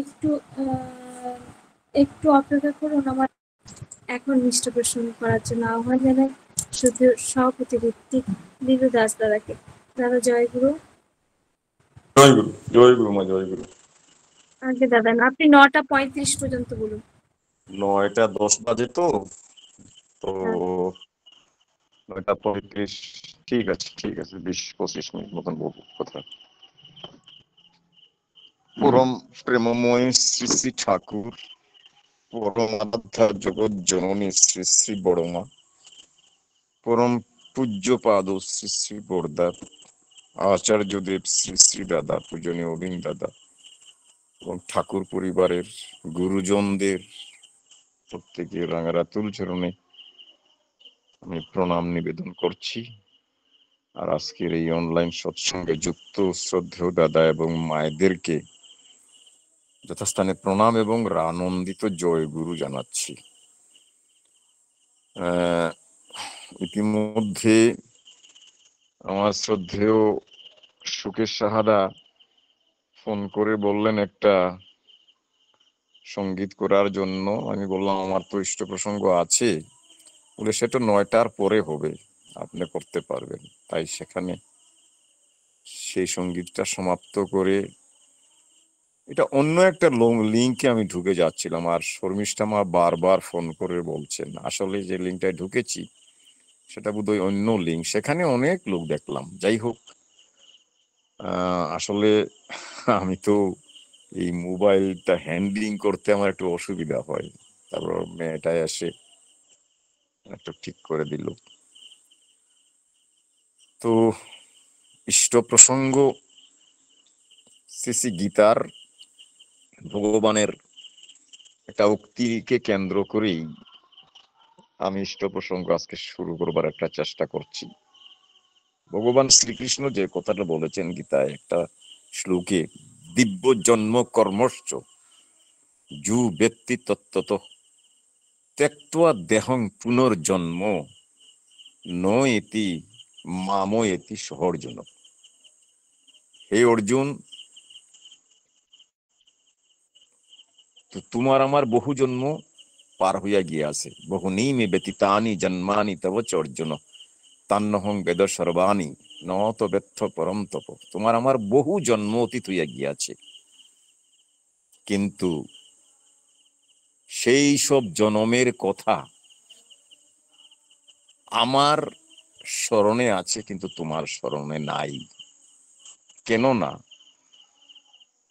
একটু একটু অপেক্ষা করুন আমার এখন মিষ্ট প্রশ্ন করার জন্য আহ্বান জানাই শুধু সভাপতি ঋত্বিক লিলু দাস দাদাকে। দাদা জয়গুরু। জয়গুরু, জয়গুরু মা, জয়গুরু। আগে দাদা আপনি 9:35 পর্যন্ত বলুন। 9:10 বাজে তো তো হ্যাঁ। 9:35। ঠিক আছে, ঠিক আছে, 20-25 মিনিট মতন বলবো কথা। পরম প্রেমময় শ্রী শ্রী ঠাকুর, পরম আরাধ্যা জগৎ জননী শ্রী শ্রী বড়মা, পরম পূজ্য পাদ শ্রী শ্রী বরদার, আচার্যদেব শ্রী শ্রী দাদা, পূজনীয় অবিন দাদা এবং ঠাকুর পরিবারের গুরুজনদের প্রত্যেকে রাঙারাতুল চরণে আমি প্রণাম নিবেদন করছি। আর আজকের এই অনলাইন সৎসঙ্গে যুক্ত শ্রদ্ধেয় দাদা এবং মায়েদেরকে যথাস্থানে প্রণাম এবং আনন্দিত জয় গুরু জানাচ্ছি। ইতিমধ্যে আমার শ্রদ্ধেয় সুকেশ সাহাদা ফোন করে বললেন একটা সঙ্গীত করার জন্য। আমি বললাম আমার তো ইষ্ট প্রসঙ্গ আছে, বলে সেটা 9টার পরে হবে, আপনি করতে পারবেন। তাই সেখানে সেই সঙ্গীতটা সমাপ্ত করে এটা অন্য একটা লিঙ্কে আমি ঢুকে যাচ্ছিলাম, আর শর্মিষ্ঠা মা বারবার ফোন করে বলছেন আসলে যে লিঙ্কটায় ঢুকেছি সেটা বোধহয় অন্য লিঙ্ক, সেখানে অনেক লোক দেখলাম। যাই হোক, আসলে আমি তো এই মোবাইলটা হ্যান্ডলিং করতে আমার একটু অসুবিধা হয়, তারপর মেয়েটাই এসে একটু ঠিক করে দিল। তো ইষ্ট প্রসঙ্গ শ্রী গীতার ভগবানের একটা উক্তিকে কেন্দ্র করেই আমি ইষ্ট প্রসঙ্গ আজকে শুরু করবার একটা চেষ্টা করছি। ভগবান শ্রীকৃষ্ণ যে কথাটা বলেছেন গীতায় একটা শ্লোকে, দিব্য জন্ম কর্মশ্চ যু ব্যক্তি তত্ত্বত ত্যক্ত্বা দেহং পুনর্জন্ম ন এতি মাম এতি সহর্জুন। হে অর্জুন, তো তোমার আমার বহু জন্ম পার হইয়া গিয়াছে, বহু নিমে ব্যতীতানি জন্মানি তব চ অর্জুন তান্নহং বেদ সর্বাণী নত ব্যর্থ পরম তপ। তোমার আমার বহু জন্ম অতীত হইয়া গিয়াছে, কিন্তু সেই সব জনমের কথা আমার স্মরণে আছে, কিন্তু তোমার স্মরণে নাই। কেননা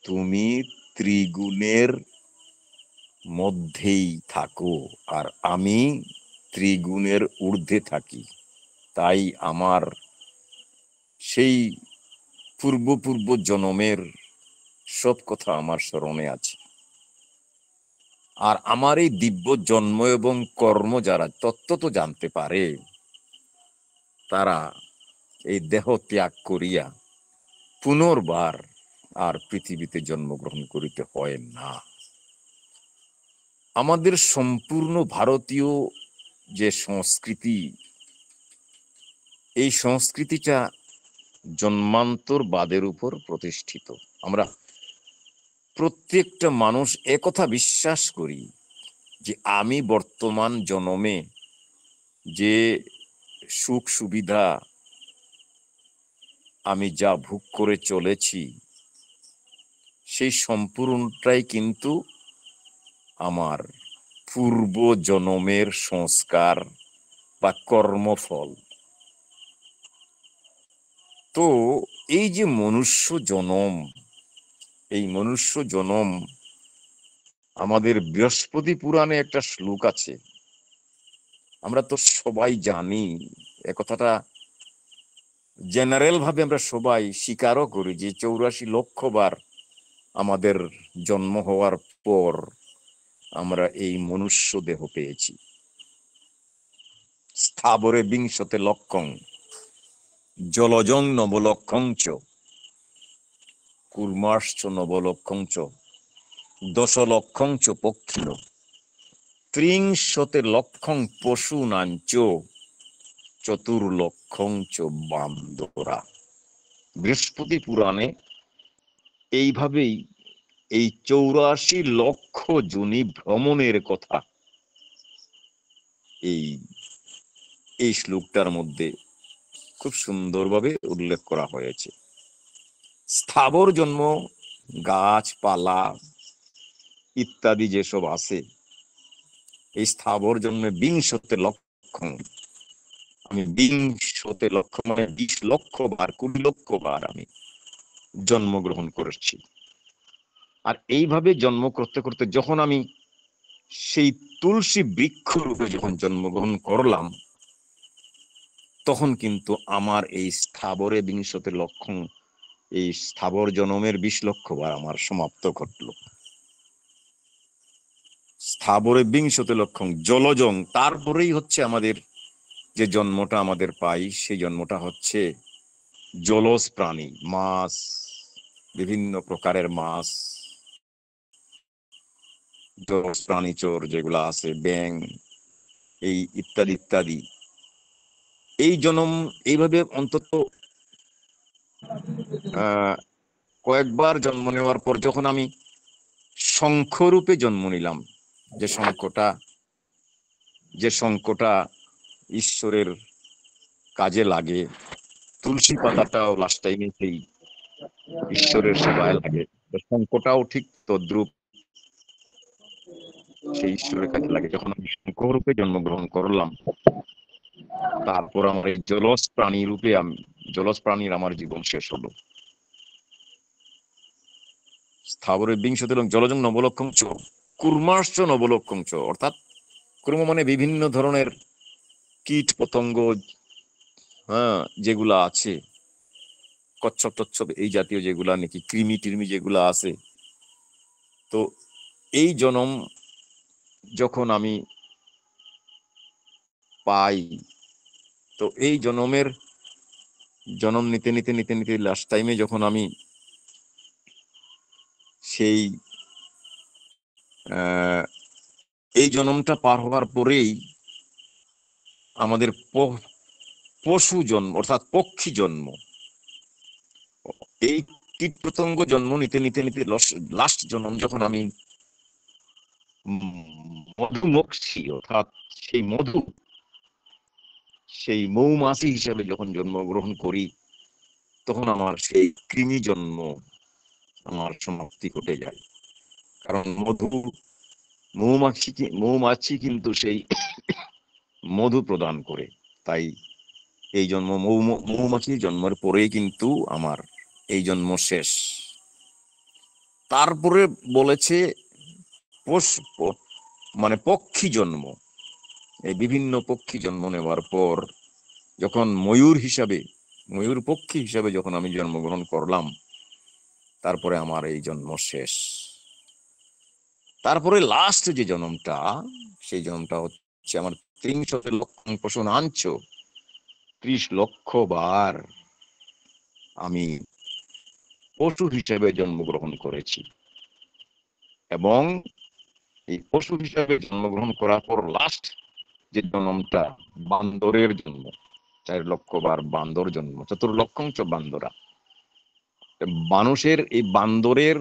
তুমি ত্রিগুণের মধ্যেই থাকো আর আমি ত্রিগুণের ঊর্ধ্বে থাকি। তাই আমার সেই পূর্ব পূর্ব জনমের সব কথা আমার স্মরণে আছে। আর আমার এই দিব্য জন্ম এবং কর্ম যারা তত্ত্ব তো জানতে পারে, তারা এই দেহ ত্যাগ করিয়া পুনর্বার আর পৃথিবীতে জন্মগ্রহণ করিতে হয় না। আমাদের সম্পূর্ণ ভারতীয় যে সংস্কৃতি, এই সংস্কৃতিটা জন্মান্তরবাদের উপর প্রতিষ্ঠিত। আমরা প্রত্যেকটা মানুষ একথা বিশ্বাস করি যে আমি বর্তমান জন্মে যে সুখ সুবিধা আমি যা ভোগ করে চলেছি, সেই সম্পূর্ণটাই কিন্তু আমার পূর্ব জন্মের সংস্কার বা কর্মফল। তো এই যে মনুষ্য জনম, এই মনুষ্য জনম আমাদের বৃহস্পতি পুরাণে একটা শ্লোক আছে, আমরা তো সবাই জানি, একথাটা জেনারেল ভাবে আমরা সবাই স্বীকারও করি যে 84 লক্ষ বার আমাদের জন্ম হওয়ার পর আমরা এই মনুষ্য দেহ পেয়েছি। স্থাবরে বিংশতে লক্ষং জলজং নবলক্ষং চ কুর্মাশ্চ নবলক্ষং চ দশলক্ষং চ পক্ষিণ ত্রিংশতে লক্ষং পশুনাঞ্চ চতুর্লক্ষং চ বান্দরা। বৃহস্পতি পুরাণে এইভাবেই এই 84 লক্ষ যোনি ভ্রমণের কথা এই এই শ্লোকটার মধ্যে খুব সুন্দরভাবে উল্লেখ করা হয়েছে। স্থাবর জন্ম, গাছপালা ইত্যাদি যেসব আছে, এই স্থাবর জন্মে 20 লক্ষ, আমি 20 লক্ষ মানে 20 লক্ষ বার, 20 লক্ষ বার আমি জন্মগ্রহণ করেছি। আর এইভাবে জন্ম করতে করতে যখন আমি সেই তুলসী বৃক্ষ রূপে যখন জন্মগ্রহণ করলাম, তখন কিন্তু আমার এই স্থাবরে 20 লক্ষ, এই স্থাবর জন্মের 20 লক্ষ বার আমার সমাপ্ত ঘটলো। স্থাবরে 20 লক্ষ জলজং, তারপরেই হচ্ছে আমাদের যে জন্মটা আমাদের পাই, সেই জন্মটা হচ্ছে জলজ প্রাণী, মাছ, বিভিন্ন প্রকারের মাছ, জলজ প্রাণীচর যেগুলা আছে, ব্যাং, এই ইত্যাদি ইত্যাদি। এই জন্ম এইভাবে অন্তত কয়েকবার জন্ম নেওয়ার পর যখন আমি শঙ্খরূপে জন্ম নিলাম, যে শঙ্খটা ঈশ্বরের কাজে লাগে, তুলসী পাতাটাও লাস্ট টাইমে সেই ঈশ্বরের সেবায় লাগে, শঙ্খটাও ঠিক তদ্রূপ সেই ঈশ্বরের কাজে লাগে। যখন আমি শঙ্খরূপে জন্মগ্রহণ করলাম, তারপর আমার এই জলজ প্রাণী রূপে জলজ প্রাণীর আমার জীবন শেষ হলো। স্থাবরে 20 এবং জলজং নবলক্ষঞ্চ কুর্মাশ্চ নবলক্ষঞ্চ, অর্থাৎ কুর্ম মানে বিভিন্ন ধরনের কীট পতঙ্গ, হ্যাঁ, যেগুলা আছে, কচ্ছপ টচ্ছপ এই জাতীয় যেগুলা নাকি কৃমি টির্মি যেগুলা আছে। তো এই জন্ম যখন আমি পাই, তো এই জন্ম নিতে নিতে নিতে নিতে লাস্ট টাইমে যখন আমি সেই এই জন্মটা পার হওয়ার পরেই আমাদের পশু জন্ম, অর্থাৎ পক্ষী জন্ম। এই কীট পতঙ্গ জন্ম নিতে নিতে নিতে লাস্ট জন্ম যখন আমি মধুমক্ষী, অর্থাৎ সেই মৌমাছি হিসেবে যখন জন্মগ্রহণ করি, তখন আমার সেই কৃমি জন্ম আমার সমাপ্তি ঘটে যায়। কারণ মৌমাছি কিন্তু সেই মধু প্রদান করে। তাই এই জন্ম মৌমাছি জন্মের পরেই কিন্তু আমার এই জন্ম শেষ। তারপরে বলেছে মানে পক্ষী জন্ম। এই বিভিন্ন পক্ষী জন্ম নেওয়ার পর যখন ময়ূর পক্ষী হিসাবে যখন আমি জন্মগ্রহণ করলাম, তারপরে আমার এই জন্ম শেষ। তারপরে লাস্ট যে জন্মটা, সেই জন্মটা হচ্ছে আমার 30 লক্ষ প্রসনাঞ্চ, 30 লক্ষ বার আমি পশু হিসেবে জন্মগ্রহণ করেছি। এবং এই পশু হিসেবে জন্মগ্রহণ করার পর লাস্ট যে জন্মটা বান্দরের জন্ম, 4 লক্ষ বার বান্দর জন্ম, 4 লক্ষঞ্চ বান্দরা। মানুষের এই বান্দরের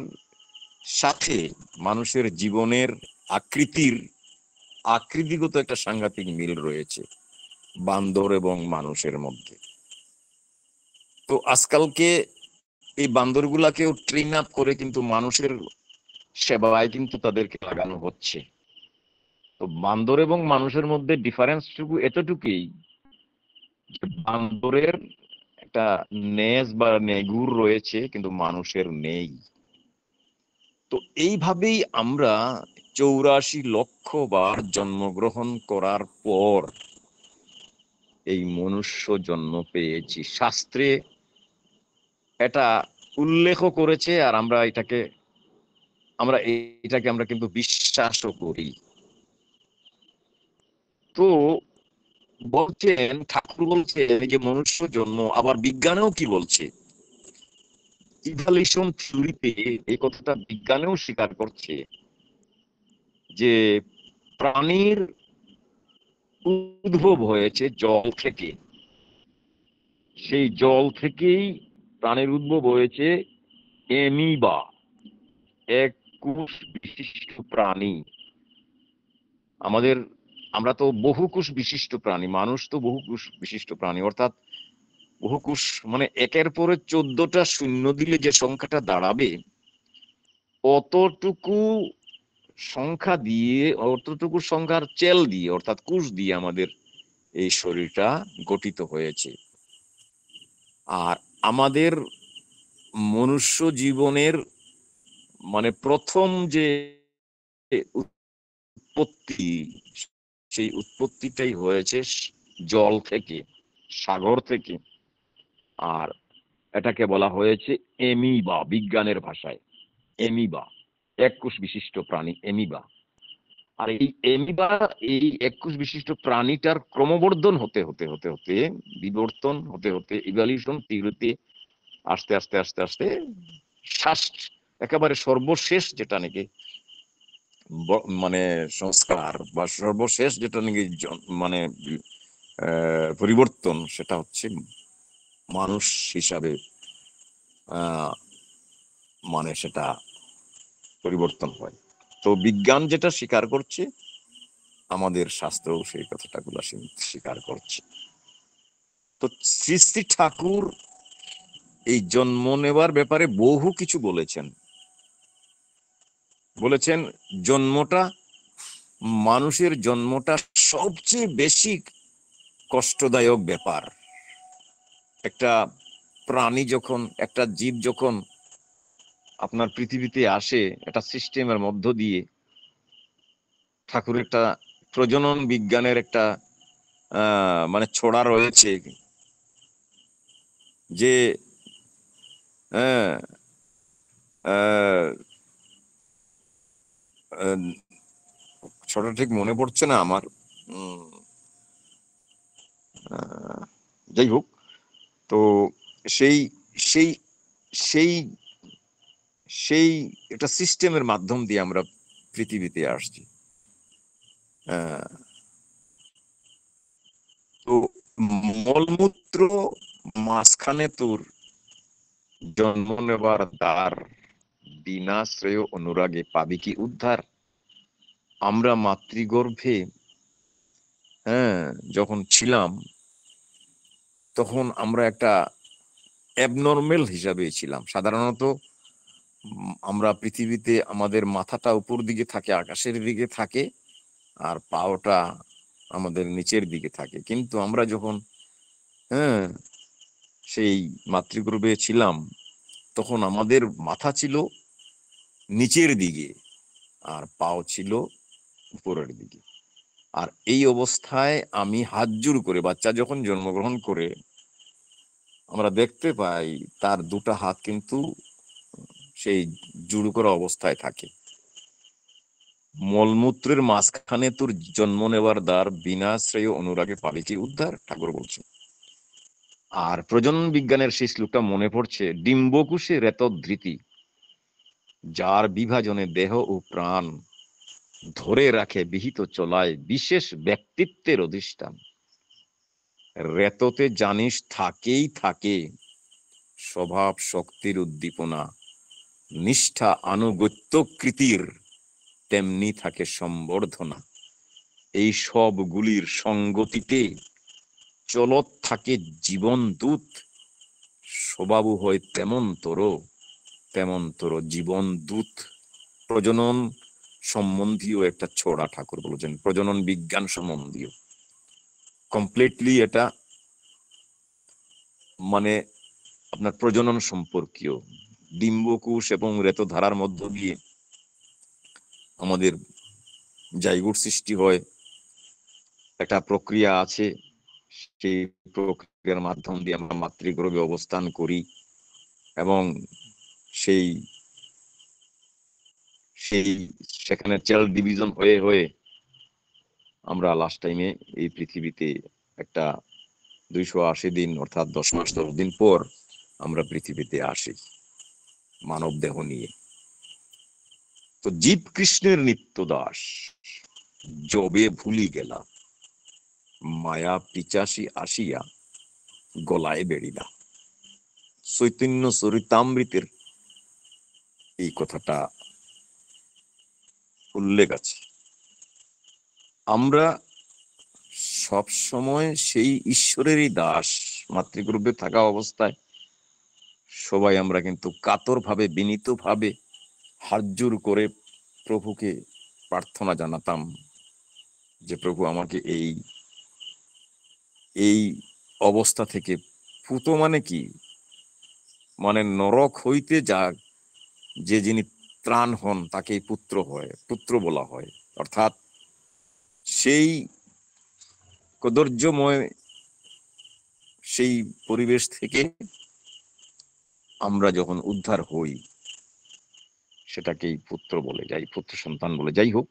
সাথে মানুষের জীবনের আকৃতিগত একটা সাংঘাতিক মিল রয়েছে বান্দর এবং মানুষের মধ্যে। তো আজকালকে এই বান্দরগুলাকেও ট্রেন আপ করে কিন্তু মানুষের সেবায় কিন্তু তাদেরকে লাগানো হচ্ছে। তো বান্দর এবং মানুষের মধ্যে ডিফারেন্সটুকু এতটুকুই, বান্দরের একটা নেজ বা নেগুর রয়েছে, কিন্তু মানুষের নেই। তো এইভাবেই আমরা 84 লক্ষ বার জন্মগ্রহণ করার পর এই মনুষ্য জন্ম পেয়েছি। শাস্ত্রে এটা উল্লেখ করেছে, আর আমরা কিন্তু বিশ্বাসও করি। তো ঠাকুর বলছে যে মনুষ্য জন্ম, আবার বিজ্ঞানেও কি বলছে, ইভলিউশন থিওরিতে এই কথাটা বিজ্ঞানেও স্বীকার করছে যে প্রাণীর উদ্ভব হয়েছে জল থেকে। সেই জল থেকেই প্রাণীর উদ্ভব হয়েছে এমিবা। একুশ বিশিষ্ট প্রাণী। আমরা তো বহুকুশ বিশিষ্ট প্রাণী, মানুষ তো বহুকুশ বিশিষ্ট প্রাণী, অর্থাৎ বহুকুশ মানে একের পরে 14টা শূন্য দিলে যে সংখ্যাটা দাঁড়াবে, অতটুকু সংখ্যা দিয়ে, অতটুকু সংখ্যার চেল দিয়ে অর্থাৎ কুশ দিয়ে আমাদের এই শরীরটা গঠিত হয়েছে। আর আমাদের মনুষ্য জীবনের মানে প্রথম যে উৎপত্তি, সেই উৎপত্তিটাই হয়েছে জল থেকে, সাগর থেকে। আর এটাকে বলা হয়েছে এমিবা, বিজ্ঞানের ভাষায় এমিবা, একুশ বিশিষ্ট প্রাণী এমিবা। আর এই এমিবা, এই একুশ বিশিষ্ট প্রাণীটার ক্রমবর্ধন হতে হতে হতে হতে, বিবর্তন হতে হতে, ইভলিউশন থিওরিতে আস্তে আস্তে আস্তে আস্তে শাস্ট একেবারে সর্বশেষ যেটা নাকি মানে সংস্কার বা সর্বশেষ যেটা নাকি মানে পরিবর্তন, সেটা হচ্ছে মানুষ হিসাবে মানে সেটা পরিবর্তন হয়। তো বিজ্ঞান যেটা স্বীকার করছে, আমাদের শাস্ত্রও সেই কথাটাগুলো স্বীকার করছে। তো শ্রী শ্রী ঠাকুর এই জন্ম নেবার ব্যাপারে বহু কিছু বলেছেন। বলেছেন জন্মটা, মানুষের জন্মটা সবচেয়ে বেশি কষ্টদায়ক ব্যাপার। একটা প্রাণী যখন, একটা জীব যখন আপনার পৃথিবীতে আসে, একটা সিস্টেমের মধ্য দিয়ে, ঠাকুর একটা প্রজনন বিজ্ঞানের একটা মানে ছড়া রয়েছে যে হ্যাঁ, ছড়া ঠিক মনে পড়ছে না আমার। যাই হোক, তো সেই সেই সেই সেই একটা সিস্টেমের মাধ্যম দিয়ে আমরা পৃথিবীতে আসছি। তো মলমূত্র মাঝখানে তোর জন্ম নেবার দ্বার, বিনা শ্রেয় অনুরাগে পাবি কি উদ্ধার। আমরা মাতৃগর্ভে যখন ছিলাম, তখন আমরা একটা অ্যাবনর্মাল হিসাবে ছিলাম। সাধারণত আমরা পৃথিবীতে আমাদের মাথাটা উপর দিকে থাকে, আকাশের দিকে থাকে, আর পাওটা আমাদের নিচের দিকে থাকে। কিন্তু আমরা যখন হ্যাঁ সেই মাতৃগর্ভে ছিলাম, তখন আমাদের মাথা ছিল নিচের দিকে আর পাও ছিল উপরের দিকে। আর এই অবস্থায় আমি হাত জোড় করে, বাচ্চা যখন জন্মগ্রহণ করে, আমরা দেখতে পাই তার দুটা হাত কিন্তু সেই জুড়ো করা অবস্থায় থাকে। মলমূত্রের মাঝখানে তোর জন্ম নেবার দ্বার, বিনা শ্রেয় অনুরাগে পাবি কি উদ্ধার, ঠাকুর বলছে। আর প্রজনন বিজ্ঞানের সেই শ্লোকটা মনে পড়ছে, ডিম্বকুশে রেতধৃতি, যার বিভাজনে দেহ ও প্রাণ ধরে রাখে বিহিত চলায় বিশেষ ব্যক্তিত্বের অধিষ্ঠান। রেততে জানিস থাকেই থাকে স্বভাব শক্তির উদ্দীপনা, নিষ্ঠা আনুগত্যকৃতির তেমনি থাকে সম্বর্ধনা। এই সবগুলির সঙ্গতিতে চলত থাকে জীবন দূত, স্বভাব হয় তেমন তোর জীবন দূত। প্রজনন সম্বন্ধীয় একটা ছড়া ঠাকুর বলেছেন, প্রজনন বিজ্ঞান সম্বন্ধীয় কমপ্লিটলি এটা মানে আপনার প্রজনন সম্পর্কীয়। ডিম্বকোষ এবং রেতধারার মধ্য দিয়ে আমাদের জাইগোট সৃষ্টি হয়, একটা প্রক্রিয়া আছে। সেই প্রক্রিয়ার মাধ্যম দিয়ে আমরা মাতৃগর্ভে অবস্থান করি, এবং সেই সেই সেখানে চাইল্ড ডিভিশন হয়ে হয়ে আমরা লাস্ট টাইমে এই পৃথিবীতে একটা 280 দিন অর্থাৎ 10 মাস 10 দিন পর আমরা পৃথিবীতে আসি মানব দেহ নিয়ে। তো জীব কৃষ্ণের নিত্য দাস, জবে ভুলি গেলা, মায়া পিচাসি আসিয়া গলায় বেড়িলা। চৈতন্য চরিতামৃতের এই কথাটা উল্লেখ আছে। আমরা সব সময় সেই ঈশ্বরেরই দাস। মাতৃগর্ভে থাকা অবস্থায় সবাই আমরা কিন্তু কাতরভাবে, বিনীতভাবে হাত জোর করে প্রভুকে প্রার্থনা জানাতাম যে প্রভু আমাকে এই এই অবস্থা থেকে পুত, মানে কি, মানে নরক হইতে যা যে যিনি ত্রাণ হন তাকেই পুত্র বলা হয়। অর্থাৎ সেই কদর্যময় সেই পরিবেশ থেকে আমরা যখন উদ্ধার হই সেটাকেই পুত্র বলে যাই, পুত্র সন্তান বলে যাই হোক।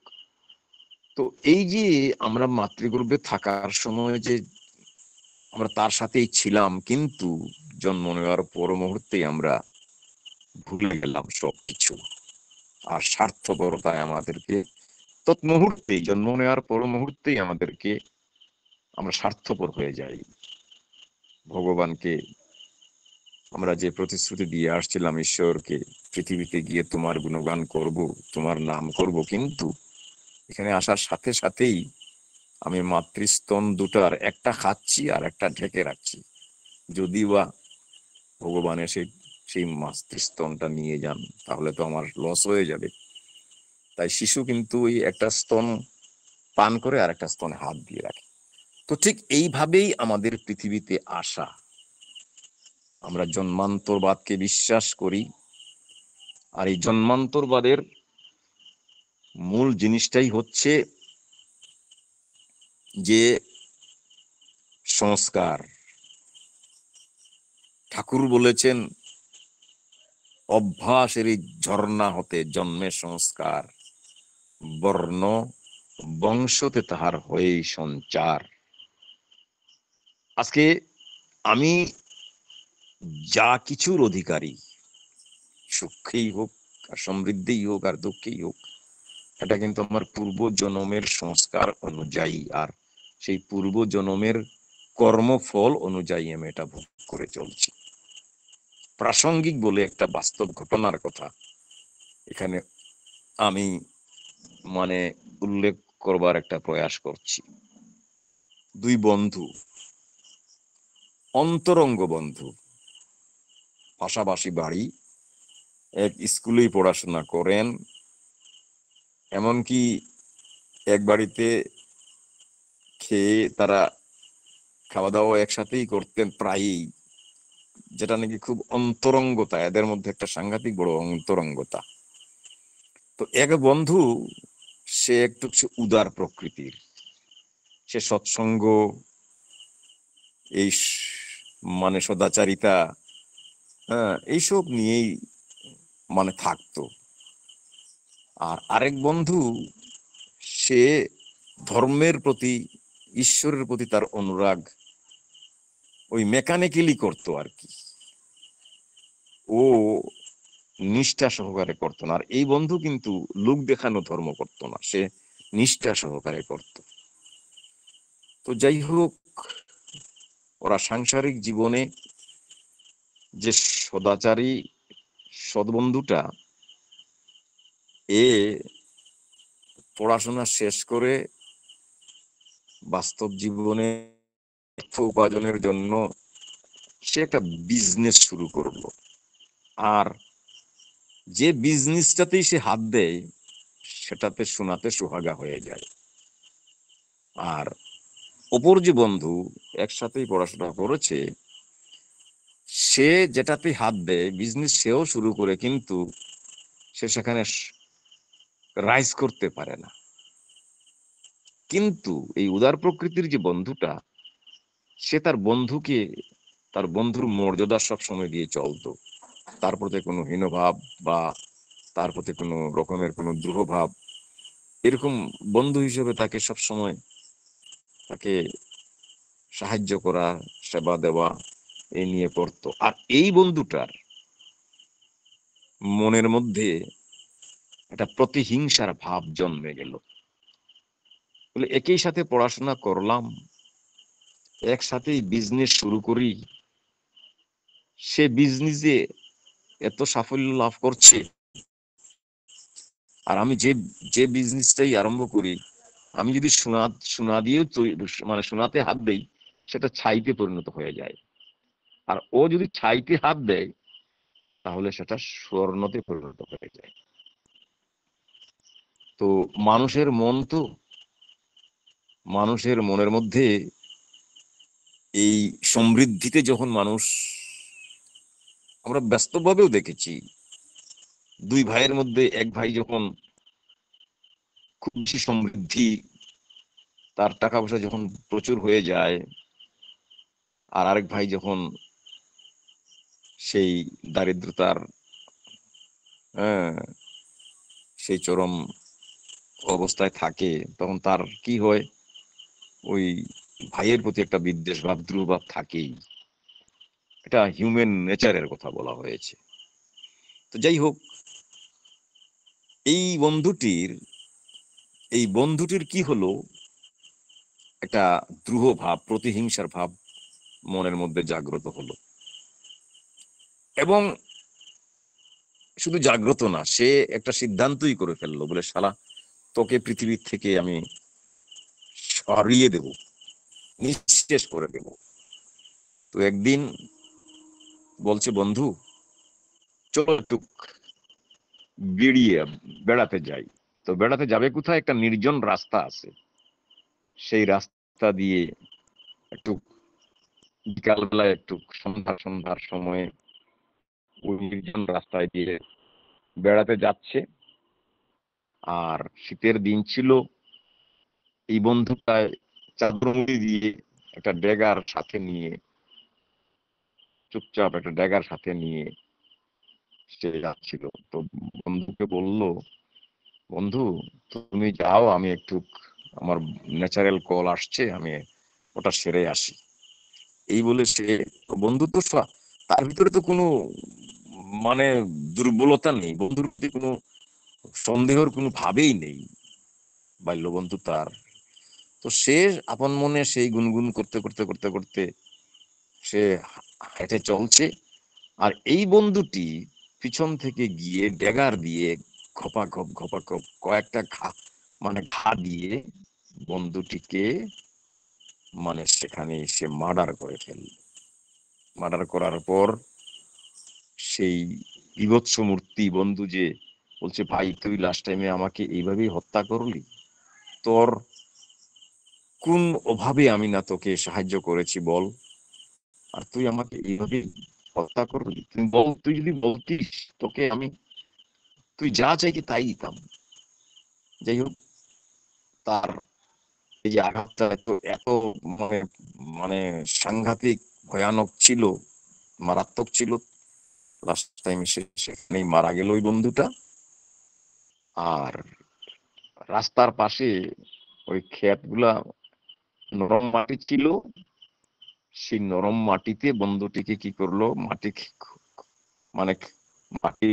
তো এই যে আমরা মাতৃগর্ভে থাকার সময় যে আমরা তার সাথেই ছিলাম, কিন্তু জন্ম নেওয়ার পর মুহূর্তেই আমরা ভুলে গেলাম সবকিছু। আর স্বার্থপরতায় আমাদেরকে তৎমুহূর্তেই, জন্ম নেওয়ার পর মুহূর্তেই আমাদেরকে আমরা স্বার্থপর হয়ে যাই। ভগবানকে আমরা যে প্রতিশ্রুতি দিয়ে আসছিলাম ঈশ্বরকে, পৃথিবীতে গিয়ে তোমার গুণগান করব, তোমার নাম করব, কিন্তু এখানে আসার সাথে সাথেই আমি মাতৃস্তন দুটার একটা খাচ্ছি আর একটা ঢেকে রাখছি। যদি বা ভগবান এসে সেই মাতৃস্তনটা নিয়ে যান তাহলে তো আমার লস হয়ে যাবে। তাই শিশু কিন্তু ওই একটা স্তন পান করে আর একটা স্তনে হাত দিয়ে রাখে। তো ঠিক এইভাবেই আমাদের পৃথিবীতে আসা। আমরা জন্মান্তরবাদকে বিশ্বাস করি, আর এই জন্মান্তরবাদের মূল জিনিসটাই হচ্ছে যে সংস্কার। ঠাকুর বলেছেন, অভ্যাসের এই ঝর্ণা হতে জন্মে সংস্কার, বর্ণ বংশতে তাহার হয়েই সঞ্চার। আজকে আমি যা কিছুর অধিকারী, সুখেই হোক আর সমৃদ্ধেই হোক আর দুঃখেই হোক, এটা কিন্তু আমার পূর্ব জন্মের সংস্কার অনুযায়ী, আর সেই পূর্ব জন্মের কর্মফল অনুযায়ী আমি এটা ভোগ করে চলছি। প্রাসঙ্গিক বলে একটা বাস্তব ঘটনার কথা এখানে আমি মানে উল্লেখ করবার একটা প্রয়াস করছি। দুই বন্ধু, অন্তরঙ্গ বন্ধু, পাশাপাশি বাড়ি, এক স্কুলেই পড়াশোনা করেন, এমনকি এক বাড়িতে খেয়ে তারা খাওয়া দাওয়া একসাথেই করতেন প্রায়ই, যেটা নাকি খুব অন্তরঙ্গতা, এদের মধ্যে একটা সাংঘাতিক বড় অন্তরঙ্গতা। তো এক বন্ধু, সে একটু উদার প্রকৃতির, সে সৎসঙ্গ, এই মানে সদাচারিতা, হ্যাঁ, এইসব নিয়েই মানে থাকতো। আর আরেক বন্ধু, সে ধর্মের প্রতি, ঈশ্বরের প্রতি তার অনুরাগ ওই মেকানিক্যালি করতো আর কি, ও নিষ্ঠা সহকারে করতো না। আর এই বন্ধু কিন্তু লোক দেখানো ধর্ম করতো না, সে নিষ্ঠা সহকারে করত। তো যাই হোক, ওরা সাংসারিক জীবনে যে সদাচারী সদ্বন্ধুটা, এ পড়াশোনা শেষ করে বাস্তব জীবনে অর্থ উপার্জনের জন্য সে একটা বিজনেস শুরু করলো। আর যে বিজনেসটাতেই সে হাত দেয় সেটাতে সোনাতে সোহাগা হয়ে যায়। আর অপর যে বন্ধু একসাথেই পড়াশোনা করেছে, সে যেটাতে হাত দেয় বিজনেস সেও শুরু করে, কিন্তু সে সেখানে রাইজ করতে পারে না। কিন্তু এই উদার প্রকৃতির যে বন্ধুটা, সে তার বন্ধুকে, তার বন্ধুর মর্যাদা সব সময় দিয়ে চলতো। তার প্রতি কোনো হীনভাব বা তার প্রতি কোনো রকমের কোনো দ্রোহভাব, এরকম বন্ধু হিসেবে তাকে সব সময় তাকে সাহায্য করা, সেবা দেওয়া, এই নিয়ে করতো। আর এই বন্ধুটার মনের মধ্যে একটা প্রতিহিংসার ভাব জন্মে গেল। বলে একই সাথে পড়াশোনা করলাম, একসাথেই বিজনেস শুরু করি, সে বিজনেসে এত সাফল্য লাভ করছে, আর আমি যে যে বিজনেসটাই আরম্ভ করি, আমি যদি সোনা দিয়েও মানে সোনাতে হাত দেই, সেটা ছাইতে পরিণত হয়ে যায়। আর ও যদি ছাইতে হাত দেয়, তাহলে সেটা স্বর্ণতে পরিণত হয়ে যায়। তো মানুষের মন, তো মানুষের মনের মধ্যে এই সমৃদ্ধিতে যখন মানুষ, আমরা বাস্তবভাবেও দেখেছি, দুই ভাইয়ের মধ্যে এক ভাই যখন খুব বেশি সমৃদ্ধি, তার টাকা পয়সা যখন প্রচুর হয়ে যায়, আর আরেক ভাই যখন সেই দারিদ্রতার, হ্যাঁ, সেই চরম অবস্থায় থাকে, তখন তার কি হয়, ওই ভাইয়ের প্রতি একটা বিদ্বেষ ভাব, দ্রুহ ভাব থাকেই। এটা হিউম্যান নেচারের কথা বলা হয়েছে। তো যাই হোক, এই বন্ধুটির এই বন্ধুটির কি হলো, একটা দ্রুহ ভাব, প্রতিহিংসার ভাব মনের মধ্যে জাগ্রত হলো। এবং শুধু জাগ্রত না, সে একটা সিদ্ধান্তই করে ফেললো, বলে শালা, তোকে পৃথিবীর থেকে আমি সরিয়ে দেব, নিঃশেষ করে দেব। তো একদিন বলছে, বন্ধু চলো একটু বেরিয়ে বেড়াতে যাই। তো বেড়াতে যাবে কোথায়? একটা নির্জন রাস্তা আছে, সেই রাস্তা দিয়ে একটু বিকালবেলায়, একটু সন্ধ্যার সময়ে ওই নির্জন রাস্তায় দিয়ে বেড়াতে যাচ্ছে। আর শীতের দিন ছিল। এই বন্ধুটায় চাদর মুড়ি দিয়ে একটা ড্যাগার সাথে নিয়ে, চুপচাপ একটা ড্যাগার সাথে নিয়ে সে যাচ্ছিল। তো বন্ধুকে বলল, বন্ধু তুমি যাও, আমি একটু, আমার ন্যাচারাল কল আসছে, আমি ওটা সেরে আসি। এই বলে সে, বন্ধু তো তার ভিতরে তো কোনো মানে দুর্বলতা নেই, বন্ধুর প্রতি কোনো সন্দেহের কোনো ভাবেই নেই, বাল্যবন্ধু তার। তো সে আপন মনে সেই গুনগুন করতে করতে করতে করতে সে হেঁটে চলছে। আর এই বন্ধুটি পিছন থেকে গিয়ে ড্যাগার দিয়ে ঘপা ঘপ কয়েকটা ঘা দিয়ে বন্ধুটিকে মানে সেখানে সে মার্ডার করে ফেলল। মার্ডার করার পর সেই বীভৎস মূর্তি বন্ধু যে বলছে, ভাই তুই লাস্ট টাইমে আমাকে এইভাবেই হত্যা করলি, তোর কোন অভাবে আমি না তোকে সাহায্য করেছি বল, আর তুই আমাকে এইভাবে হত্যা করলি? তুই বল, তুই যদি বলতিস তোকে আমি, তুই যা চাইতি তাই দিতাম। যাই হোক, তার এই যে আঘাতটা এত এত মানে মানে সাংঘাতিক, ভয়ানক ছিল, মারাত্মক ছিল। লাস্ট টাইম সে সেখানেই মারা গেল ওই বন্ধুটা। আর রাস্তার পাশে ওই ক্ষেত গুলা নরম মাটি ছিল, সেই নরম মাটিতে বন্ধুটিকে কি করলো, মানে মাটি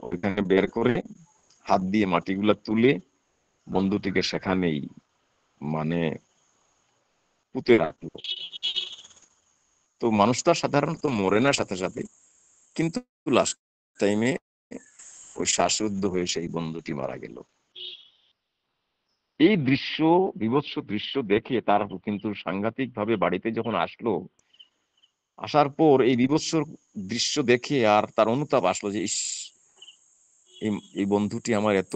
ওইখানে বের করে হাত দিয়ে মাটিগুলা তুলে বন্ধুটিকে সেখানেই মানে পুঁতে রাখলো। তো মানুষ তো আর সাধারণত মরে না সাথে সাথে, কিন্তু লাস্ট টাইমে ওই শ্বাসরুদ্ধ হয়ে সেই বন্ধুটি মারা গেল। এই দৃশ্য, বীভৎস দৃশ্য দেখে তার কিন্তু সাংঘাতিক ভাবে বাড়িতে যখন আসলো, আসার পর এই বীভৎস দৃশ্য দেখে আর তার অনুতাপ আসলো যে, ইস, এই এই বন্ধুটি আমার এত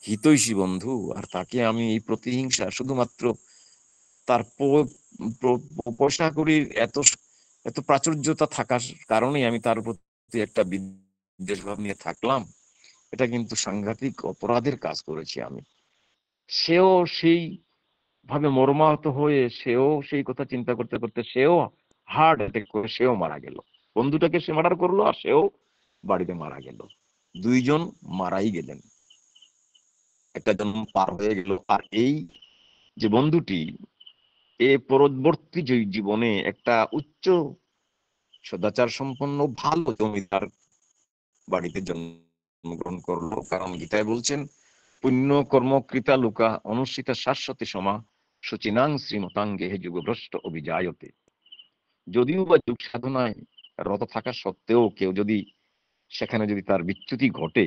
হিতৈষী বন্ধু, আর তাকে আমি এই প্রতিহিংসা, শুধুমাত্র তার পয়সা কড়ির এত এত প্রাচুর্যতা থাকার কারণেই আমি তার প্রতি একটা বিদ্বেষ ভাব নিয়ে থাকলাম। এটা কিন্তু সাংঘাতিক অপরাধের কাজ করেছি আমি। সেও সেই ভাবে মর্মাহত হয়ে, সেও সেই কথা চিন্তা করতে করতে সেও হার্ট অ্যাটাক করে সেও মারা গেল। বন্ধুটাকে সে মার্ডার করলো, আর সেও বাড়িতে মারা গেল। দুইজন মারাই গেলেন, একটা জন্ম পার হয়ে গেল। আর এই যে বন্ধুটি, এ পরবর্তী জীবনে একটা উচ্চ সদাচার সম্পন্ন ভালো জমিদার বাড়িতে জন্মগ্রহণ করলো। কারণ গীতায় বলছেন, পুণ্য কর্মকৃতা লোকা অনুষ্ঠিতা শাশ্বতী সমা সচিনাং শ্রীমতাঙ্গে যুগভ্রষ্ট অভিজায়তে। যদিও বা যুগ সাধনায় রত থাকা সত্ত্বেও কেউ যদি সেখানে যদি তার বিচ্যুতি ঘটে,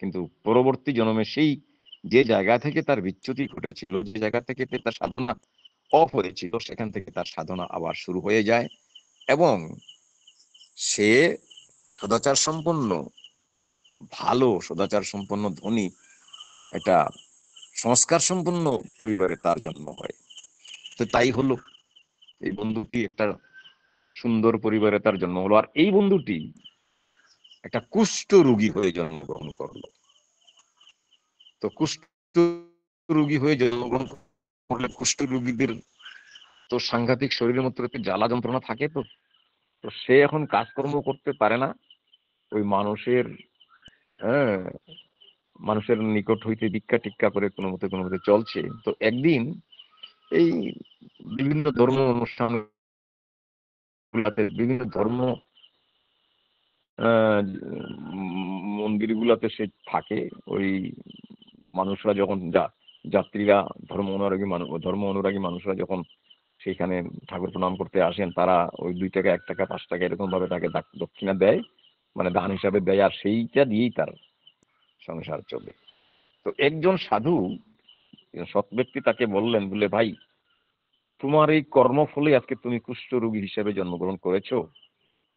কিন্তু পরবর্তী জন্মে সেই যে জায়গা থেকে তার বিচ্যুতি ঘটেছিল, যে জায়গা থেকে তার সাধনা অফ হয়েছিল, সেখান থেকে তার সাধনা আবার শুরু হয়ে যায় এবং সে সদাচার সম্পন্ন, ভালো সদাচার সম্পন্ন, ধনী, একটা সংস্কার সম্পন্ন পরিবারে তার জন্ম হয়। তো তাই হলো, এই বন্ধুটি একটা সুন্দর পরিবারে তার জন্ম হলো। আর এই বন্ধুটি একটা কুষ্ঠ রোগী হয়ে জন্মগ্রহণ করলো। তো কুষ্ঠ রোগী হয়ে জন্মগ্রহণ করলে কুষ্ঠ রোগীদের তো সাংঘাতিক শরীরের মধ্যে একটু জ্বালা যন্ত্রণা থাকে। তো তো সে এখন কাজকর্ম করতে পারে না, ওই মানুষের, হ্যাঁ, মানুষের নিকট হইতে ভিক্ষা টিক্ষা করে কোনো মতে চলছে। তো একদিন এই বিভিন্ন ধর্ম অনুষ্ঠান গুলাতে, বিভিন্ন ধর্ম মন্দির গুলাতে সে থাকে। ওই মানুষরা যখন যাত্রীরা, ধর্ম অনুরাগী মানুষরা যখন সেখানে ঠাকুর প্রণাম করতে আসেন, তারা ওই 2 টাকা, 1 টাকা, 5 টাকা এরকম ভাবে তাকে দক্ষিণা দেয়, মানে দান হিসাবে দেয়, আর সেইটা দিয়েই তার সংসার চলে। তো একজন সাধু, সৎ ব্যক্তি তাকে বললেন, বলে ভাই, তোমার এই কর্মফলে আজকে তুমি কুষ্ঠ রোগী হিসেবে জন্মগ্রহণ করেছো।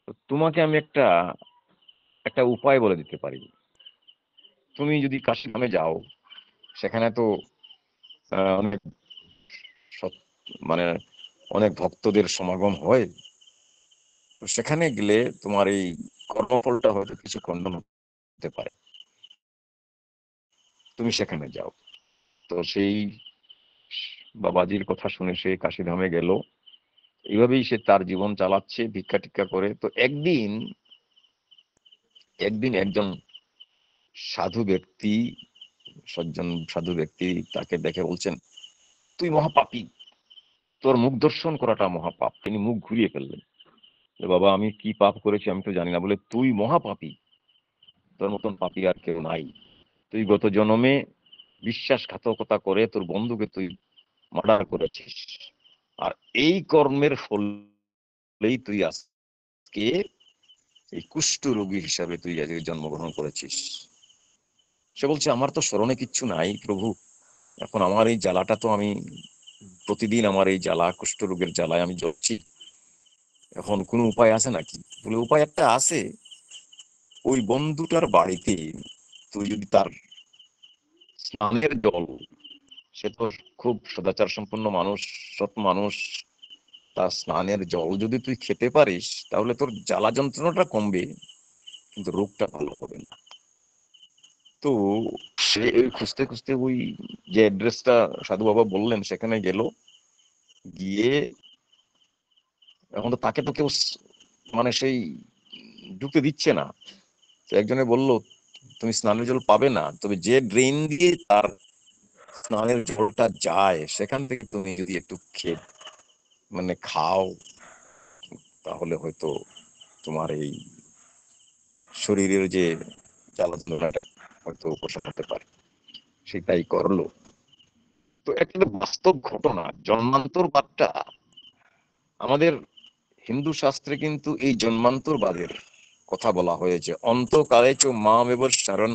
তো তোমাকে আমি একটা একটা উপায় বলে দিতে পারি। তুমি যদি কাশী ধামে যাও, সেখানে তো অনেক মানে অনেক ভক্তদের সমাগম হয়। তো সেখানে গেলে তোমার এই কর্মফলটা হয়তো কিছু খণ্ডন হতে পারে, তুমি সেখানে যাও। তো সেই বাবাজির কথা শুনে সে কাশীধামে গেল। এইভাবেই সে তার জীবন চালাচ্ছে ভিক্ষা টিক্ষা করে। তো একদিন একদিন একজন সাধু ব্যক্তি, সজ্জন সাধু ব্যক্তি তাকে দেখে বলছেন, তুই মহাপাপী, তোর মুখ দর্শন করাটা মহাপাপ। তিনি মুখ ঘুরিয়ে ফেললেন, বাবা আমি কি পাপ করেছি আমি তো জানি না। বলে, তুই মহাপাপী, তোর মতন পাপী আর কেউ নাই। তুই গত জন্মে বিশ্বাসঘাতকতা করে তোর বন্ধুকে তুই মার্ডার করেছিস, আর এই কর্মের ফলেই তুই আজকে এই কুষ্ঠ রোগী হিসাবে তুই আজকে জন্মগ্রহণ করেছিস। সে বলছে, আমার তো স্মরণে কিচ্ছু নাই প্রভু, এখন আমার এই জ্বালাটা তো আমি প্রতিদিন, আমার এই জ্বালা, কুষ্ঠ রোগের জ্বালায় আমি জ্বলছি, এখন কোনো উপায় আছে নাকি? বলে, উপায় একটা আছে। ওই বন্ধুটার বাড়িতে তুই যদি তার স্নানের জল, সে তো খুব সদাচার সম্পন্ন মানুষ, সৎ মানুষ, তার স্নানের জল যদি তুই খেতে পারিস, তাহলে তোর জ্বালা যন্ত্রণাটা কমবে, কিন্তু রোগটা ভালো হবে না। তো সে ওই খুঁজতে খুঁজতে ওই যে অ্যাড্রেসটা সাধু বাবা বললেন সেখানে গেল। গিয়ে এখন তো তাকে তো কেউ মানে সেই ঢুকতে দিচ্ছে না। তো একজনে বলল, তুমি স্নানের জল পাবে না, তবে যে ড্রেন দিয়ে তার স্নানের জলটা যায় সেখান থেকে তুমি যদি একটু মানে খাও, তাহলে হয়তো তোমার এই শরীরের যে জ্বালাতনটা হয়তো উপশম হতে পারে। সেটাই করলো। তো একটা বাস্তব ঘটনা, জন্মান্তরবাদটা আমাদের হিন্দু শাস্ত্রে কিন্তু এই জন্মান্তরবাদের কথা বলা হয়েছে। অন্তকালে চ মামেব শরণ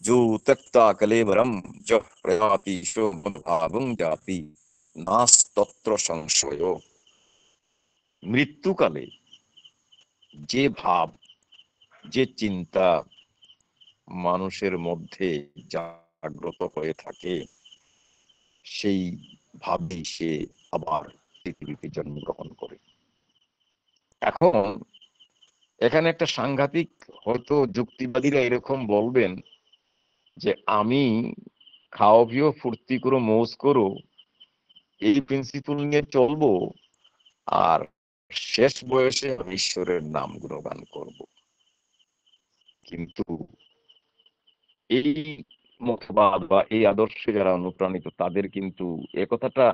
যো ত্যক্তা কলেবরম যঃ প্রয়াতি শোভং জাতি নাস্তত্র সংশয়। মৃত্যুকালে যে ভাব, যে চিন্তা মানুষের মধ্যে জাগ্রত হয়ে থাকে, সেই ভাবেই সে আবার পৃথিবীতে জন্মগ্রহণ করে। এখন এখানে একটা সাংঘাতিক, হয়তো যুক্তিবাদীরা এরকম বলবেন যে আমি খাও পিও ফুর্তি করো মৌজ করো এই প্রিন্সিপল নিয়ে চলবো, আর শেষ বয়সে আমি ঈশ্বরের নাম গুণগান করব। কিন্তু এই মতবাদ বা এই আদর্শে যারা অনুপ্রাণিত, তাদের কিন্তু এ কথাটা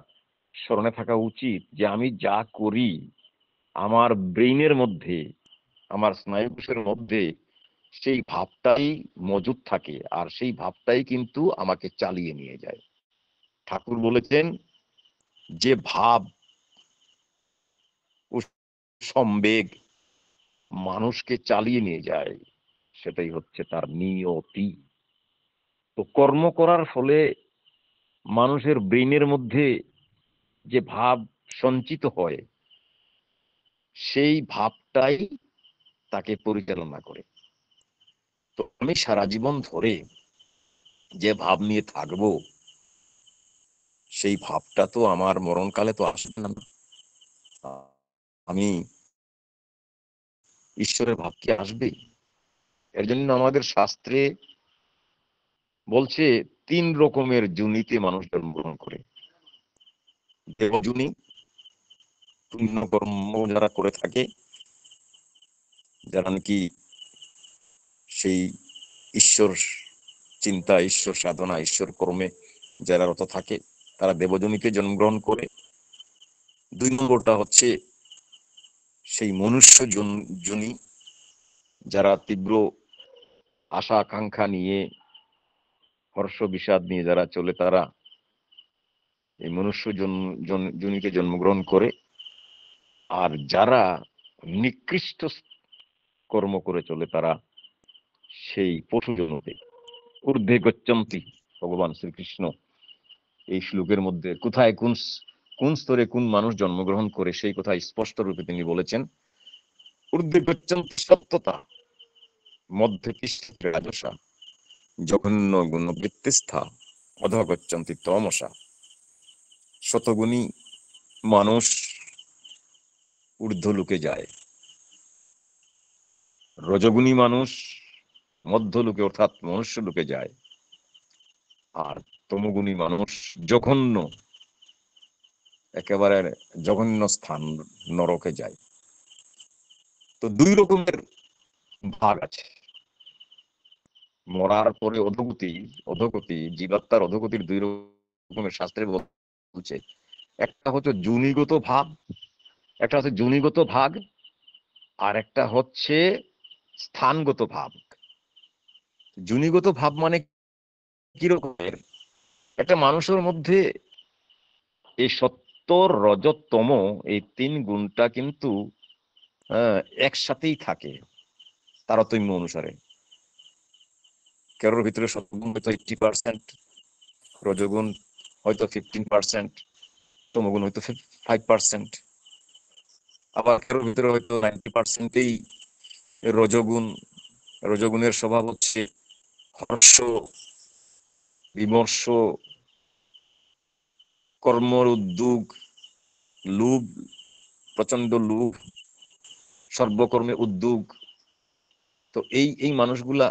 স্মরণে থাকা উচিত যে আমি যা করি, আমার ব্রেইনের মধ্যে, আমার স্নায়ুকোষের মধ্যে সেই ভাবটাই মজুদ থাকে, আর সেই ভাবটাই কিন্তু আমাকে চালিয়ে নিয়ে যায়। ঠাকুর বলেছেন, যে ভাব ও সম্বেগ মানুষকে চালিয়ে নিয়ে যায়, সেটাই হচ্ছে তার নিয়তি। তো কর্ম করার ফলে মানুষের ব্রেইনের মধ্যে যে ভাব সঞ্চিত হয়, সেই ভাবটাই তাকে পরিচালনা করে। তো আমি সারা জীবন ধরে যে ভাব নিয়ে থাকবো, সেই ভাবটা তো আমার মরণকালে তো আসবে না। আমি ঈশ্বরের ভাব কি আসবে? এর জন্য আমাদের শাস্ত্রে বলছে 3 রকমের জুনিতে মানুষ জন্মগ্রহণ করে। দেবজুনি, পুণ্যকর্ম যারা করে থাকে, যারা নাকি সেই ঈশ্বর চিন্তা, ঈশ্বর সাধনা, ঈশ্বর কর্মে যারা রত থাকে, তারা দেবজনিতে জন্মগ্রহণ করে। 2 নম্বরটা হচ্ছে সেই মনুষ্য জনি, যারা তীব্র আশা আকাঙ্ক্ষা নিয়ে, হর্ষ বিষাদ নিয়ে যারা চলে, তারা এই মনুষ্য জনিতে জন্মগ্রহণ করে। আর যারা নিকৃষ্ট কর্ম করে চলে, তারা সেই পশু জনতে ঊর্ধ্বে গচ্ছন্তি। ভগবান শ্রীকৃষ্ণ এই শ্লোকের মধ্যে কোথায় কোন কোন স্তরে কোন মানুষ জন্মগ্রহণ করে সেই কথা স্পষ্ট রূপে তিনি বলেছেন। ঊর্ধ্বে গচ্ছন্তি সত্যতা, মধ্যে তিষ্ঠতি রাজসা, জঘন্য গুণবৃত্তিস্থা, অধঃ গচ্ছন্তি তমসা। শতগুণী মানুষ ঊর্ধ্ব লোকে যায়, রজগুণী মানুষ মধ্য লোকে অর্থাৎ মনুষ্য লোকে যায়, আর তমগুণী মানুষ জঘন্য, একেবারে জঘন্য স্থান নরকে যায়। তো 2 রকমের ভাগ আছে। মরার পরে অধোগতি, জীবাত্মার অধোগতির 2 রকমের শাস্ত্রে বলছে। একটা হচ্ছে জুনিগত ভাব, একটা হচ্ছে জুনিগত ভাগ, আর একটা হচ্ছে স্থানগত ভাব। জুনিগত ভাব মানে কি রকমের? একটা মানুষের মধ্যে এই সত্য, রজত, তম, এই 3 গুণটা কিন্তু একসাথেই থাকে তারতম্য অনুসারে। কারোর ভিতরে সত্ত্বগুণ হয়তো 80%, রজগুণ হয়তো 15%, তমগুণ হয়তো 5%, আবার কারোর ভিতরে হয়তো 90%ই রজগুণ। রজগুণের স্বভাব হচ্ছে হর্ষ, বিমর্ষ, কর্মর উদ্যোগ, লোভ, প্রচন্ড লোভ, সর্বকর্মে উদ্যোগ। তো এই মানুষগুলা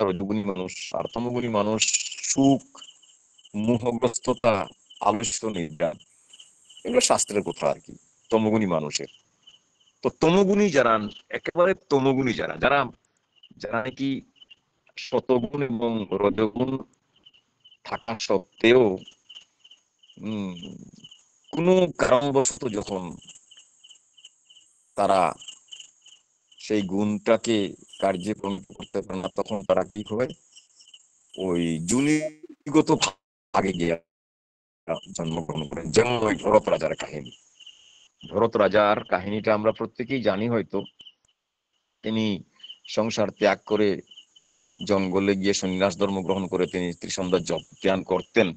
রজগুণী মানুষ। আর তমগুণী মানুষ সুখ, মোহগ্রস্ততা, আলস্য, নির্যান, এগুলো শাস্ত্রের কথা আর কি তমগুণী মানুষের। তো তমগুণী যারা, একেবারে তমগুণী যারা যারা যারা নাকি শতগুণ এবং রজগুণ থাকা সত্ত্বেও কোনো কারণবশত যখন তারা সেই গুণটাকে কার্যে পরিণত করতে পারে না, তখন তারা কি হয়, ওই জুনিগত ভাগে গিয়ে জন্মগ্রহণ করেন। যেমন ওই ভরত রাজার কাহিনী। ভরত রাজার কাহিনীটা আমরা প্রত্যেকেই জানি হয়তো। তিনি সংসার ত্যাগ করে জঙ্গলে গিয়ে সন্ন্যাস ধর্ম গ্রহণ করে তিনি ত্রিসন্ধ্যা জপ ধ্যান করতেন।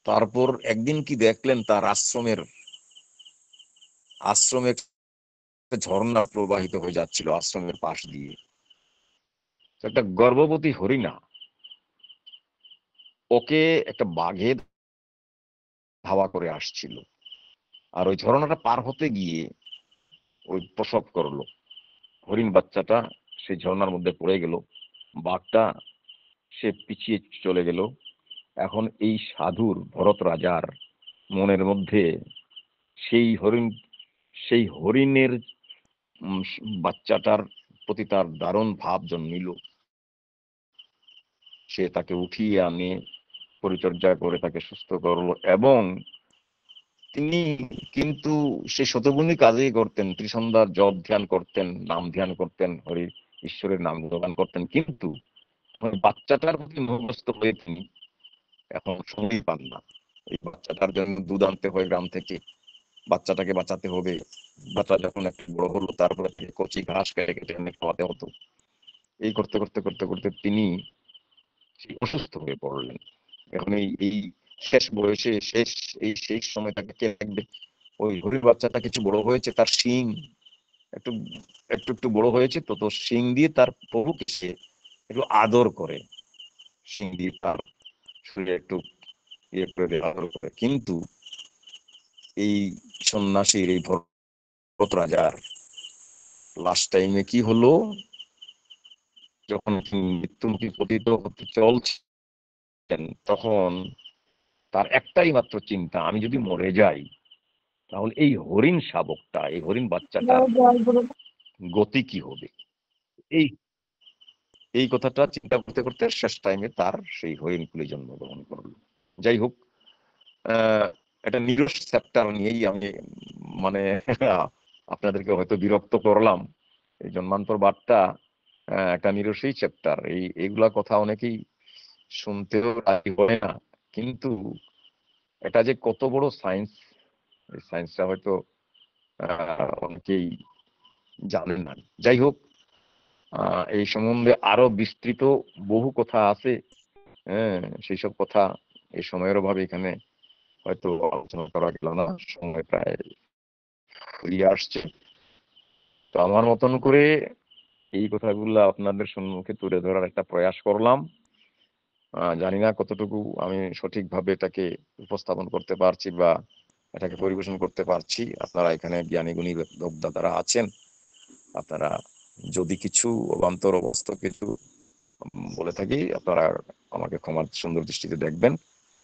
তারপর একদিন কি দেখলেন, তার আশ্রমে ঝর্ণা প্রবাহিত হয়ে যাচ্ছিল আশ্রমের পাশ দিয়ে। একটা গর্ভবতী হরিণা, ওকে একটা বাঘে ধাওয়া করে আসছিল, আর ওই ঝর্ণাটা পার হতে গিয়ে ওই প্রসব করলো। হরিণ বাচ্চাটা সেই ঝর্ণার মধ্যে পড়ে গেল, বাঘটা সে পিছিয়ে চলে গেল। এখন এই সাধুর, ভরত রাজার মনের মধ্যে সেই হরিণের বাচ্চাটার প্রতি তার দারুণ ভাব জন্মিল। সে তাকে উঠিয়ে আনে, পরিচর্যা করে তাকে সুস্থ করলো। এবং তিনি কিন্তু সে শতগুণী কাজই করতেন, ত্রিসন্ধ্যার জপ ধ্যান করতেন, নাম ধ্যান করতেন, হরি ঈশ্বরের নাম গান করতেন, কিন্তু বাচ্চাটার প্রতি মোহগ্রস্ত হয়ে তিনি এখন সঙ্গী পান না। এই বাচ্চাটার জন্য দুধ আনতে হয় গ্রাম থেকে, বাচ্চাটাকে বাঁচাতে হবে। বাচ্চা যখন একটু বড় হলো, তারপরে কচি ঘাস কেটে কেটে এনে খাওয়াতে হতো। এই করতে করতে করতে করতে তিনি অসুস্থ হয়ে পড়লেন। এখন এই শেষ বয়সে শেষ সময় তাকে কে রাখবে? ওই হরিণ বাচ্চাটা কিছু বড় হয়েছে, তার শিং একটু একটু একটু বড় হয়েছে, তো শিং দিয়ে তার প্রভুকে সে একটু আদর করে, শিং দিয়ে তার শরীরে একটু ইয়ে করে দেয়, আদর করে। কিন্তু এই সন্ন্যাসীর, এই ভরত রাজার লাস্ট টাইমে কি হলো, যখন মৃত্যুমুখী পতিত হতে চলছেন, তখন তার একটাই মাত্র চিন্তা, আমি যদি মরে যাই তাহলে এই হরিণ শাবকটা, এই হরিণ বাচ্চাটার গতি কি হবে। এই এই কথাটা চিন্তা করতে করতে শেষ টাইমে তার সেই হরিণ কুলে জন্মগ্রহণ করলো। যাই হোক, একটা নিরস চ্যাপ্টার নিয়েই আমি মানে আপনাদেরকে হয়তো বিরক্ত করলাম। এই জন্মান্তর বার্তা একটা নিরসই চ্যাপ্টার। এইগুলা কথা অনেকেই শুনতেও রাজি হয় না, কিন্তু এটা যে কত বড় সায়েন্স, এই সায়েন্সটা হয়তো অনেকেই জানেন না। যাই হোক, এই সম্বন্ধে আরো বিস্তৃত বহু কথা আছে। হ্যাঁ, সেই সব কথা এই সময়ের অভাবে এখানে হয়তো আলোচনা করা গেল না, সময় প্রায় ফুরিয়ে আসছে। তো আমার মতন করে এই কথাগুলো আপনাদের সম্মুখে তুলে ধরার একটা প্রয়াস করলাম। জানি না কতটুকু আমি সঠিকভাবে এটাকে উপস্থাপন করতে পারছি বা এটাকে পরিবেশন করতে পারছি। আপনারা এখানে জ্ঞানী গুণী বক্তারা আছেন, আপনারা যদি কিছু অবান্তর অবস্থা কিছু বলে থাকি, আপনারা আমাকে ক্ষমার সুন্দর দৃষ্টিতে দেখবেন।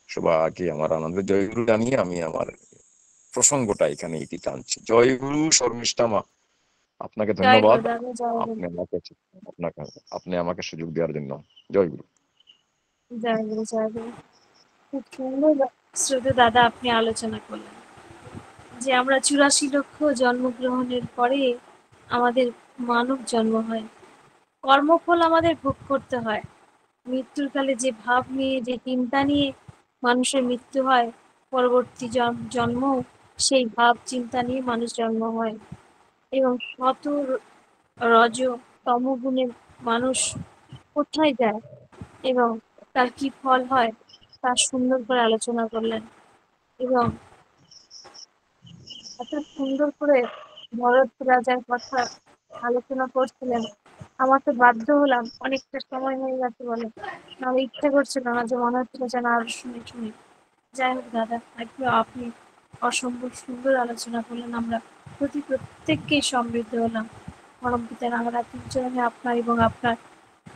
সবাইকে আমার আনন্দের জয়গুরু জানিয়ে আমি আমার প্রসঙ্গটা এখানে ইতি টানছি। জয়গুরু শর্মিষ্ঠা মা, আপনাকে জয় ধন্যবাদ। গুরু দাদা, জয় গুরু। আপনি আমাকে সুযোগ দেওয়ার জন্য জয়গুরু। জয় গুরু, জয় গুরু। খুব সুন্দর শ্রোতে দাদা আপনি আলোচনা করলেন যে আমরা 84 লক্ষ জন্মগ্রহণের পরে আমাদের মানব জন্ম হয়, কর্মফল আমাদের ভোগ করতে হয়। মৃত্যুর কালে যে ভাব নিয়ে, যে চিন্তা নিয়ে মানুষের মৃত্যু হয়, পরবর্তী জন্ম সেই ভাব চিন্তা নিয়ে মানুষ জন্ম হয়। এবং শত রজ তম গুণের মানুষ কোথায় যায় এবং তার কি ফল হয় তা সুন্দর করে আলোচনা করলেন। এবং এত সুন্দর করে ভরত রাজার কথা আলোচনা করছিলেন, আমার তো বাধ্য হলাম, অনেকটা সময় হয়ে গেছে বলে, নাহলে ইচ্ছে করছিল না, যে মনে হচ্ছিল যেন আরো শুনি শুনি। যাই হোক দাদা, একটু আপনি অসম্ভব সুন্দর আলোচনা করলেন, আমরা প্রত্যেককেই সমৃদ্ধ হলাম। পরম পিতার আমরা তিনজনে আপনার এবং আপনার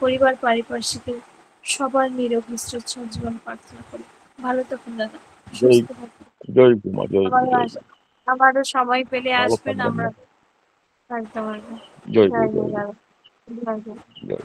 পরিবার পারিপার্শ্বিকের সবার নিরোগী সুস্থ জীবন প্রার্থনা করি। ভালো থাকুন দাদা, জয় সুস্থ থাকুন। জয় গুমা, জয় গুরু, আবারও জয় গুরু। আমারও সময় পেলে ভালো আসবেন, থাকবেন আমরা না। একদম একদম। জয় গুরু, জয় গুরু জয় গুরু, দাদা, জয় গুরু। জয়।